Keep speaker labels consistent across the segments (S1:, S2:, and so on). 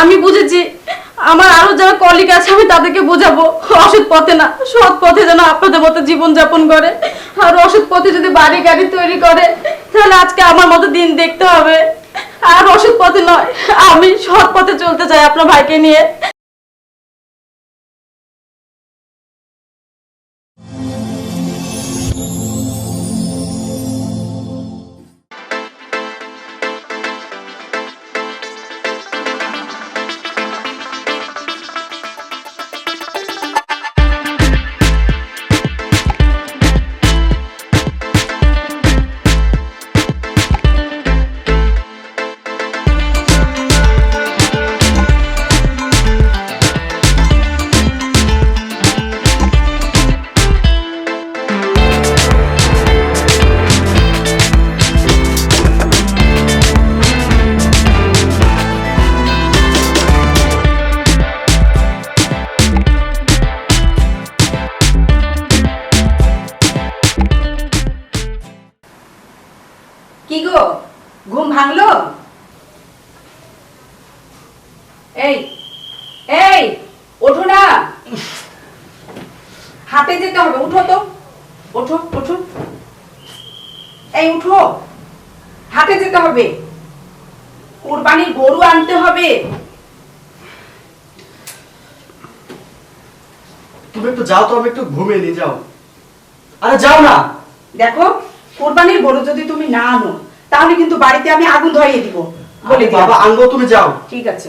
S1: আমি বুঝেছি আমার আরো যারা কলিগ আছে আমি তাদেরকে বোঝাবো অসৎ পথে না সৎ পথে যেন আপনাদের মতো জীবন যাপন করে। আর অসৎ পথে যদি বাড়ি গাড়ি তৈরি করে তাহলে আজকে আমার মতো দিন দেখতে হবে। আর অসৎ পথে নয়, আমি সৎ পথে চলতে চাই আপনার ভাইকে নিয়ে।
S2: কি গো, ঘুম ভাঙলো? এই এই ওঠো না, হাটে যেতে হবে, উঠো তো, ওঠো ওঠো, এই উঠো, হাটে যেতে হবে, কুরবানির গরু আনতে হবে।
S3: তুমি একটু যাও তো, আমি একটু ঘুমিয়ে নি, যাও। আরে যাও না।
S2: দেখো, কুরবানির গরু যদি তুমি না আনো তাহলে কিন্তু বাড়িতে আমি আগুন ধরিয়ে দিব বলে দিলাম।
S3: বাবা আনবো, তুমি যাও।
S2: ঠিক আছে।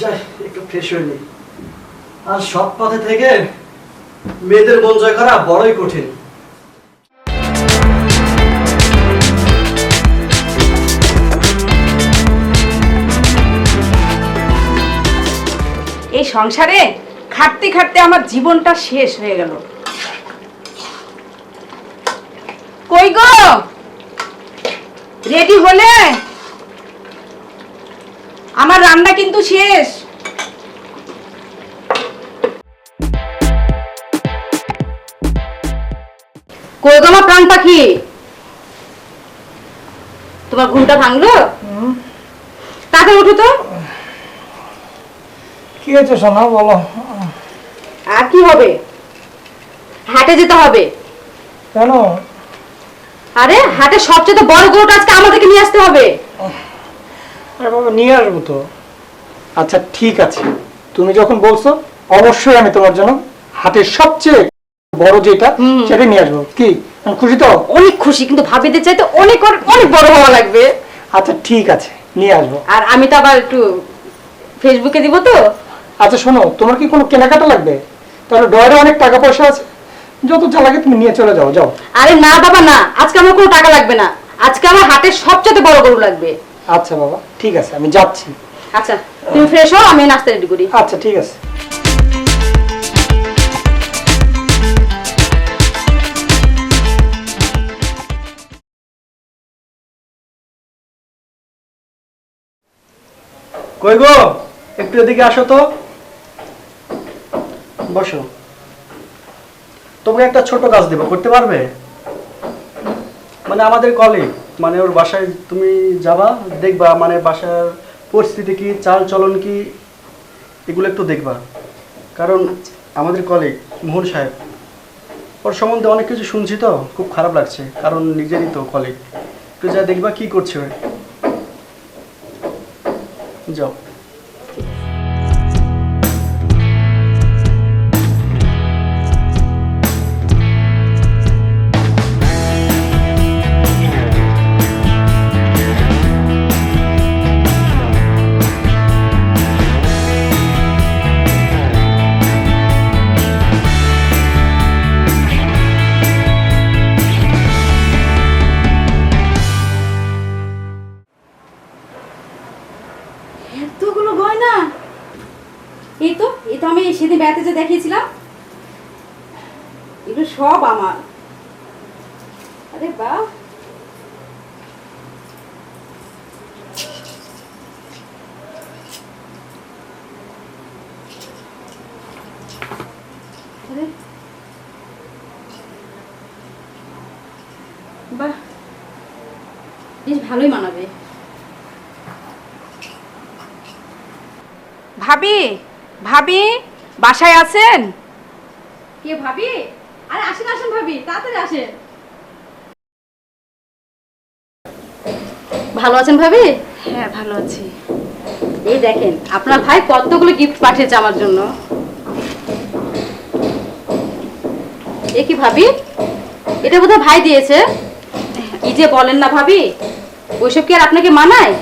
S3: যাই একটু ফ্রেশ হয়ে নিই। আর সৎ পথে থেকে মেয়েদের মন জয় করা বড়ই কঠিন।
S2: এই সংসারে খাটতে খাটতে আমার জীবনটা শেষ হয়ে গেল। কই গো, রেডি হলে? আমার রান্না কিন্তু শেষ। কই গো আমার প্রাণ পাখি, তোমার ঘুমটা ভাঙলো? তাকে উঠো তো।
S4: কি হয়েছে সোনা, বলো।
S2: আর কি হবে, হাটে যেতে হবে।
S4: কেন?
S2: আরে হাটে সবচেয়ে বড় গরুটা আজকে আমাদেরকে নিয়ে আসতে হবে।
S4: আরে বাবা, নিয়ে আসবো তো। আচ্ছা ঠিক আছে, তুমি যখন বলছো অবশ্যই আমি তোমার জন্য হাটের সবচেয়ে বড় যেটা সেটা নিয়ে আসবো। কি খুশি তো?
S2: অনেক খুশি, কিন্তু ভাবিতে চাইতে অনেক অনেক বড় হওয়া লাগবে।
S4: আচ্ছা ঠিক আছে, নিয়ে আসবো।
S2: আর আমি তো আবার একটু ফেসবুকে দিব তো।
S4: আচ্ছা শোনো, তোমার কি কোনো কেনাকাটা লাগবে? তাহলে ডয়ারে অনেক টাকা পয়সা আছে, যত যা লাগে তুমি নিয়ে চলে যাও। যাও।
S2: আরে না বাবা না, আজকে আমার কোনো টাকা লাগবে না, আজকে আমার হাটের সবচেয়ে বড় গরু লাগবে।
S4: আচ্ছা বাবা ঠিক আছে, আমি যাচ্ছি।
S2: আচ্ছা তুমি ফ্রেশ হও, আমি নাস্তা রেডি করি।
S4: আচ্ছা ঠিক আছে।
S3: কই গো, একটু এদিকে আসো তো, বসো। তোমাকে একটা ছোট কাজ দেবো, করতে পারবে? মানে আমাদের কলিগ, মানে ওর বাসায় তুমি যাবা, দেখবা মানে বাসার পরিস্থিতি কি, চাল চলন কি, এগুলো একটু দেখবা। কারণ আমাদের কলিগ মোহন সাহেব, ওর সম্বন্ধে অনেক কিছু শুনছি তো, খুব খারাপ লাগছে, কারণ নিজেরই তো কলিগ। একটু যা দেখবা কি করছে ও। যাও।
S2: এতগুলো গয়না, এই তো আমি সেদিন বেড়াতে যে দেখিয়েছিলাম, এগুলো সব আমার। আরে বাহ,
S1: বাহ, বেশ ভালোই মানাবে।
S2: ভাবি, ভাবি বাসায় আছেন?
S1: কে ভাবি? আরে আসেন আসেন ভাবি, তাড়াতাড়ি আসেন। ভালো আছেন ভাবি?
S2: হ্যাঁ ভালো আছি।
S1: এই দেখেন আপনার ভাই কতগুলো গিফট পাঠিয়েছে আমার জন্য। এ কি ভাবি, এটা বোধহয় ভাই দিয়েছে। কি যে বলেন না ভাবি, ওইসব কি আর আপনাকে মানায়?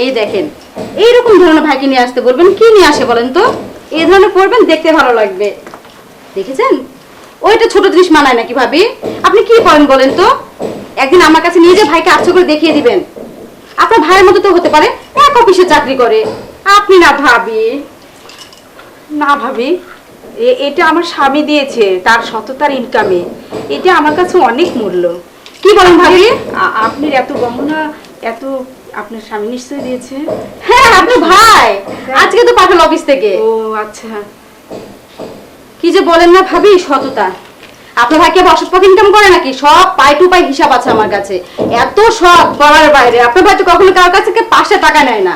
S1: এই দেখেন এইরকম ধরনের ভাইকে নিয়ে আসতে বলবেন, কি নিয়ে আসে বলেন তো? এই ধরনের পরবেন, দেখতে ভালো লাগবে। দেখেছেন ওইটা ছোট জিনিস মানায় নাকি ভাবি? আপনি কি করেন বলেন তো? একদিন আমার কাছে নিয়ে যে ভাইকে আচ্ছা করে দেখিয়ে দিবেন। আপনার ভাইয়ের মতো তো হতে পারে, এক অফিসে চাকরি করে, আপনি না ভাবি।
S2: না ভাবি, এটা আমার স্বামী দিয়েছে তার সততার ইনকামে। এটা আমার কাছে অনেক মূল্য।
S1: কি বলেন ভাবি?
S2: আপনার এত গহনা, এত আপনার স্বামী নিশ্চয়ই দিয়েছে।
S1: হ্যাঁ আপনার ভাই আজকে তো পাঠালো অফিস থেকে।
S2: ও আচ্ছা।
S1: কি যে বলেন না ভাবি, সততা। আপনার ভাই কি আবার অসৎ পথে ইনকাম করে নাকি? সব পাই টু পাই হিসাব আছে আমার কাছে, এত সৎ বলার বাইরে। আপনার ভাই তো কখনো কারোর কাছে থেকে 500 টাকা নেয় না।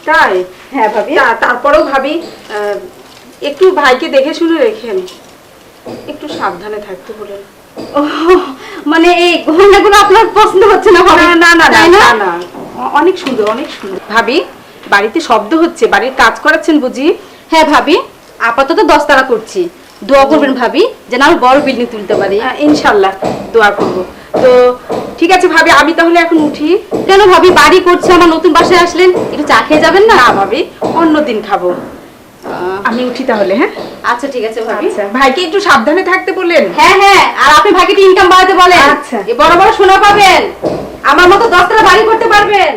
S2: তাই?
S1: হ্যাঁ ভাবি।
S2: তারপরেও ভাবি একটু ভাইকে দেখে শুনে রেখেন, একটু সাবধানে থাকতে বলেন।
S1: ও, মানে এই গহনাগুলো আপনার পছন্দ হচ্ছে না ভাবি?
S2: না না
S1: তাই
S2: না না, অনেক সুন্দর অনেক সুন্দর। ভাবি বাড়িতে শব্দ হচ্ছে, বাড়ির কাজ করাচ্ছেন বুঝি?
S1: হ্যাঁ ভাবি, আপাতত 10 তালা করছি। দোয়া করবেন ভাবি যেন আমি বড় বিল্ডিং তুলতে পারি।
S2: ইনশাল্লাহ দোয়া করব। তো ঠিক আছে ভাবি, আমি তাহলে এখন উঠি।
S1: কেন ভাবি, বাড়ি করছে, আমার নতুন বাসায় আসলেন, একটু চা খেয়ে যাবেন না?
S2: না ভাবি, অন্যদিন খাবো। আমি উঠি তাহলে। হ্যাঁ
S1: আচ্ছা ঠিক আছে ভাবি।
S2: আচ্ছা, ভাইকে একটু সাবধানে থাকতে বললেন।
S1: হ্যাঁ হ্যাঁ, আর আপনি ভাইকে ইনকাম বাড়াতে বলেন।
S2: আচ্ছা।
S1: এই বড় বড় সোনা পাবেন, আমার মতো 10 তলা বাড়ি করতে পারবেন।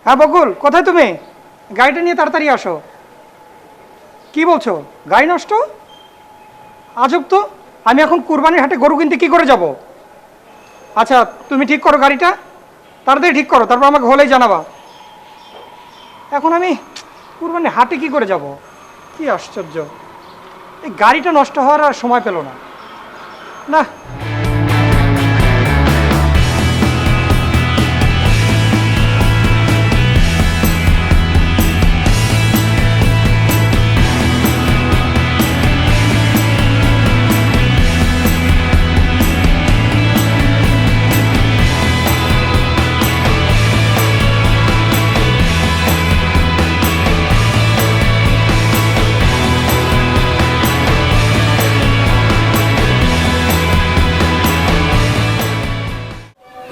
S4: হ্যাঁ বকুল, কোথায় তুমি? গাড়িটা নিয়ে তাড়াতাড়ি আসো। কি বলছো, গাড়ি নষ্ট? আজব তো, আমি এখন কুরবানির হাটে গরু কিনতে কি করে যাব? আচ্ছা তুমি ঠিক করো গাড়িটা, তাড়াতাড়ি ঠিক করো, তারপর আমাকে হলেই জানাবা। এখন আমি কুরবানির হাটে কি করে যাব? কি আশ্চর্য, এই গাড়িটা নষ্ট হওয়ার আর সময় পেল না। না,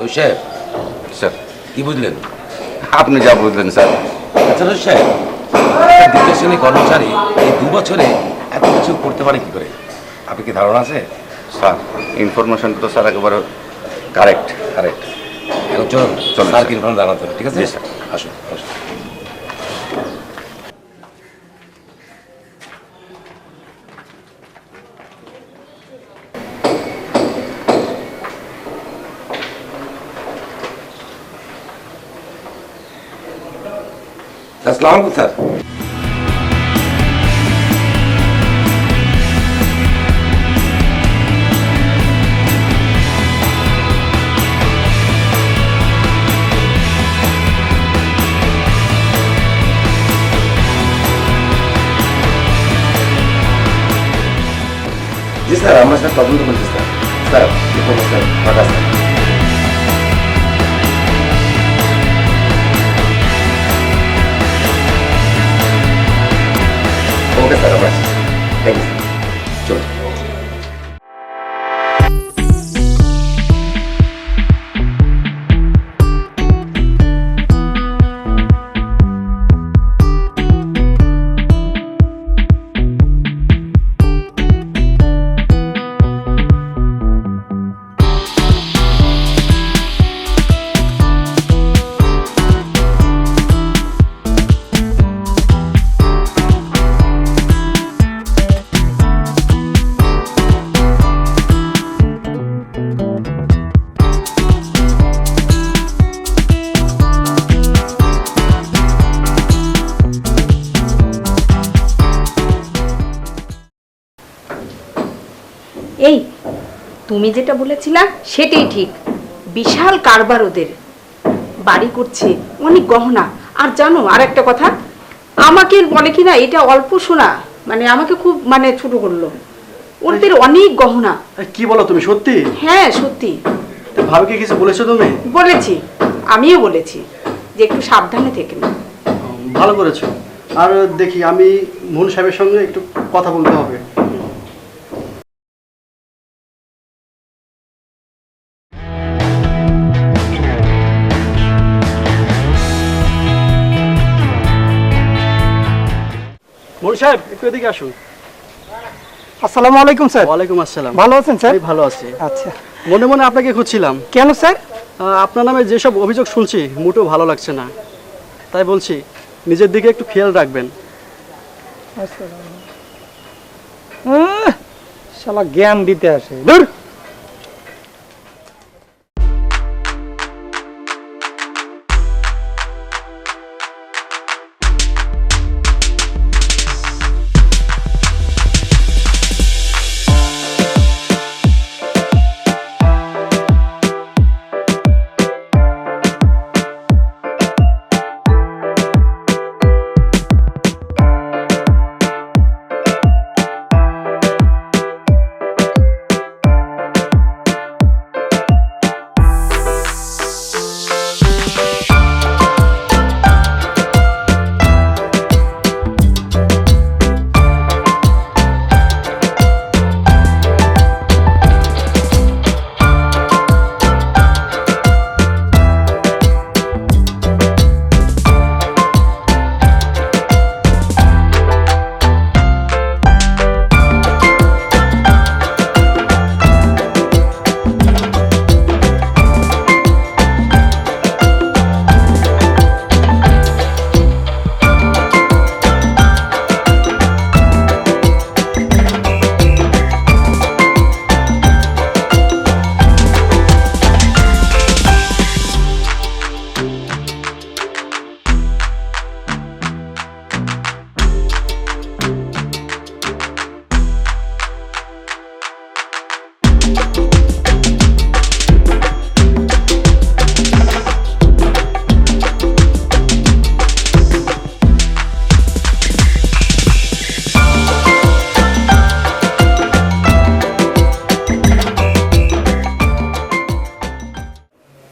S5: রশিদ সাহেব,
S6: স্যার,
S5: কি বুঝলেন?
S6: আপনি যা বুঝলেন স্যার।
S5: আচ্ছা রশিদ সাহেব, একটা দ্বিতীয় শ্রেণী কর্মচারী এই 2 বছরে এত কিছু করতে পারে কি করে? আপনি কি ধারণা আছে?
S6: স্যার, ইনফরমেশন তো স্যার একেবারে কারেক্ট।
S5: কারেক্ট। এখন চলুন
S6: চলুন,
S5: স্যার
S6: স্যার।
S5: কি ইনফরমেশন জানাতে হবে, ঠিক আছে?
S6: জি, স্যার।
S5: আসুন আসুন। আসসালামু আলাইকুম স্যার। স্যার আমরা স্যার তদন্ত করছি স্যার। স্যার স্যার ফাঁকা স্যার। ওকে স্যার আমরা আসছি। Thank you sir. চলুন।
S2: এই তুমি যেটা বলেছিলা সেটাই ঠিক, বিশাল কারবার ওদের, বাড়ি করছে, অনেক গহনা। আর জানো আর একটা কথা, আমাকে বলে কিনা এটা অল্প শোনা, মানে আমাকে খুব মানে ছোট করলো। ওদের অনেক গহনা।
S3: কি বলো তুমি, সত্যি?
S2: হ্যাঁ সত্যি।
S3: তো ভাবিকে কিছু বলেছো তুমি?
S2: বলেছি, আমিও বলেছি যে একটু সাবধানে থেকেন।
S3: ভালো করেছো। আর দেখি আমি মোহন সাহেবের সঙ্গে একটু কথা বলতে হবে। মোহন সাহেব একটু এদিকে আসুন।
S4: আসসালামু আলাইকুম স্যার।
S3: ওয়ালাইকুম আসসালাম।
S4: ভালো আছেন স্যার?
S3: আমি ভালো আছি।
S4: আচ্ছা,
S3: মনে মনে আপনাকে খুঁজছিলাম।
S4: কেন স্যার?
S3: আপনার নামে যেসব অভিযোগ শুনছি মোটেও ভালো লাগছে না, তাই বলছি নিজের দিকে একটু খেয়াল রাখবেন।
S4: শালা জ্ঞান দিতে আসে, দূর।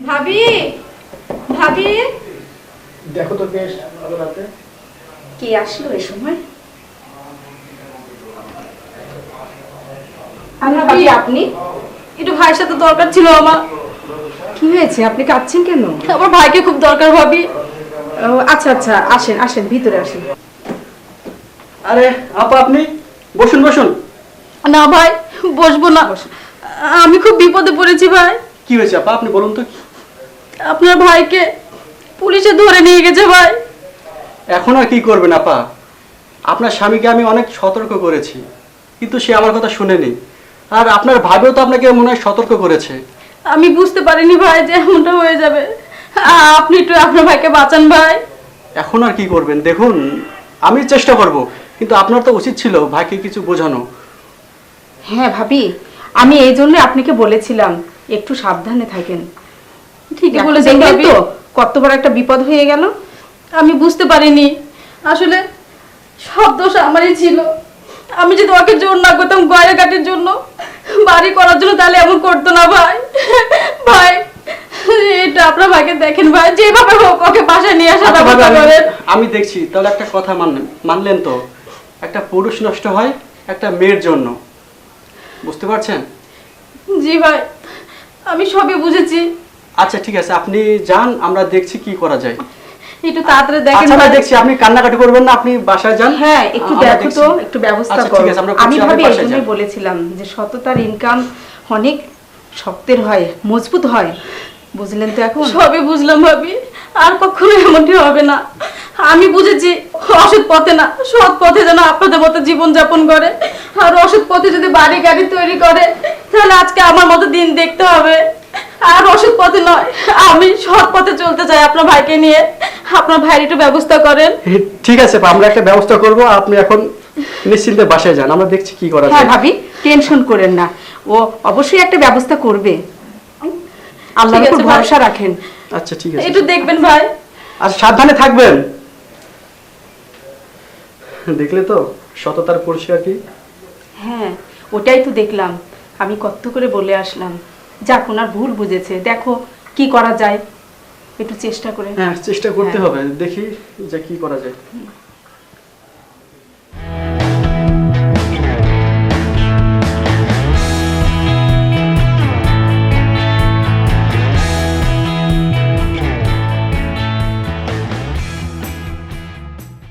S1: ভাবি, ভাবি,
S4: দেখো তো বেশ ভালো রাতে।
S2: কে আসলো এ সময়? ভাবি আপনি?
S1: একটু ভাইয়ের সাথে দরকার ছিল আমার।
S2: কি হয়েছে, আপনি কাঁদছেন কেন?
S1: আমার ভাইকে খুব দরকার ভাবি।
S2: ও, আচ্ছা আচ্ছা, আসেন আসেন, ভিতরে আসেন।
S3: আরে আপা, আপনি বসুন বসুন।
S1: না ভাই, বসবো না, আমি খুব বিপদে পড়েছি ভাই।
S3: কি হয়েছে আপা, আপনি বলুন তো।
S1: আপনার ভাইকে পুলিশে ধরে নিয়ে গেছে ভাই।
S3: এখন আর কি করবেন আপা, আপনার স্বামীকে আমি অনেক সতর্ক করেছি, কিন্তু সে আমার কথা শুনেনি। আর আপনার ভাইও তো আপনাকে মনে হয় সতর্ক করেছে।
S1: আমি বুঝতে পারিনি ভাই যে এমনটা হয়ে যাবে। আপনি একটু আপনার ভাইকে বাঁচান ভাই।
S3: এখন আর কি করবেন, দেখুন আমি চেষ্টা করব, কিন্তু আপনার তো উচিত ছিল ভাইকে কিছু বোঝানো।
S2: হ্যাঁ ভাবি, আমি এই জন্য আপনাকে বলেছিলাম একটু সাবধানে থাকেন।
S1: ঠিকই
S2: এখন
S1: বলেছেন
S2: দেখলেন
S1: ভাবি।
S2: তো কত বড় একটা বিপদ হয়ে গেল।
S1: আমি বুঝতে পারিনি, আসলে সব দোষ আমারই ছিল। আমি যদি ওকে জোর না করতাম গয়নাগাটির জন্য, বাড়ি করার জন্য, তাহলে এমন করতো না ভাই। ভাই এটা আপনার ভাইকে দেখেন ভাই, যেভাবে হোক ওকে বাসায় নিয়ে আসার
S3: আচ্ছা ভাবি,
S1: ব্যবস্থা করেন।
S3: আমি দেখছি। তাহলে একটা কথা মানলেন তো, একটা পুরুষ নষ্ট হয় একটা মেয়ের জন্য, বুঝতে পারছেন?
S1: জি ভাই, আমি সবই বুঝেছি।
S3: আচ্ছা ঠিক আছে, আপনি যান, আমরা দেখছি কি করা যায়।
S1: একটু তাড়াতাড়ি দেখেন
S3: আচ্ছা আমরা
S1: ভাই।
S3: দেখছি, আপনি কান্নাকাটি করবেন না, আপনি বাসায় যান।
S2: হ্যাঁ একটু
S3: আমরা
S2: দেখো
S3: দেখছি।
S2: তো, একটু ব্যবস্থা
S3: আচ্ছা,
S2: করো।
S3: ঠিক আছে, আমরা করছি,
S2: আমি
S3: আপনি
S2: ভাবি এই
S3: বাসায়
S2: জন্যই
S3: যান।
S2: বলেছিলাম যে সততার ইনকাম অনেক শক্তের হয়, মজবুত হয়, বুঝলেন তো এখন?
S1: সবই বুঝলাম ভাবি, আর কখনো এমনটি হবে না। আমি বুঝেছি অসৎ পথে না, সৎ পথে যেন আপনাদের মতো জীবন যাপন করে। আর অসৎ পথে যদি বাড়ি গাড়ি তৈরি করে, তাহলে আজকে আমার মতো দিন দেখতে হবে। আর অসৎ পথে নয়, আমি সৎ পথে চলতে চাই আপনার ভাইকে নিয়ে। আপনার ভাইয়ের একটু ব্যবস্থা করেন।
S3: ঠিক আছে, আমরা একটা ব্যবস্থা করব। আপনি এখন নিশ্চিন্তে বাসায় যান, আমরা দেখছি কি করা
S2: হ্যাঁ
S3: যায়।
S2: ভাবি, টেনশন করেন না, ও অবশ্যই একটা ব্যবস্থা করবে। আল্লাহর
S1: ঠিক
S2: উপর
S1: আছে ভাই।
S2: ভরসা রাখেন।
S3: আচ্ছা ঠিক আছে,
S1: একটু দেখবেন ভাই।
S3: আর সাবধানে থাকবেন। দেখলে তো সততার পরিষ্কার কি।
S2: হ্যাঁ ওটাই তো দেখলাম, আমি কত করে বলে আসলাম। যাক, ওনার ভুল বুঝেছে, দেখো কি করা যায়, একটু চেষ্টা করে।
S3: হ্যাঁ চেষ্টা করতে
S2: হ্যাঁ।
S3: হবে, দেখি যে কি করা যায়।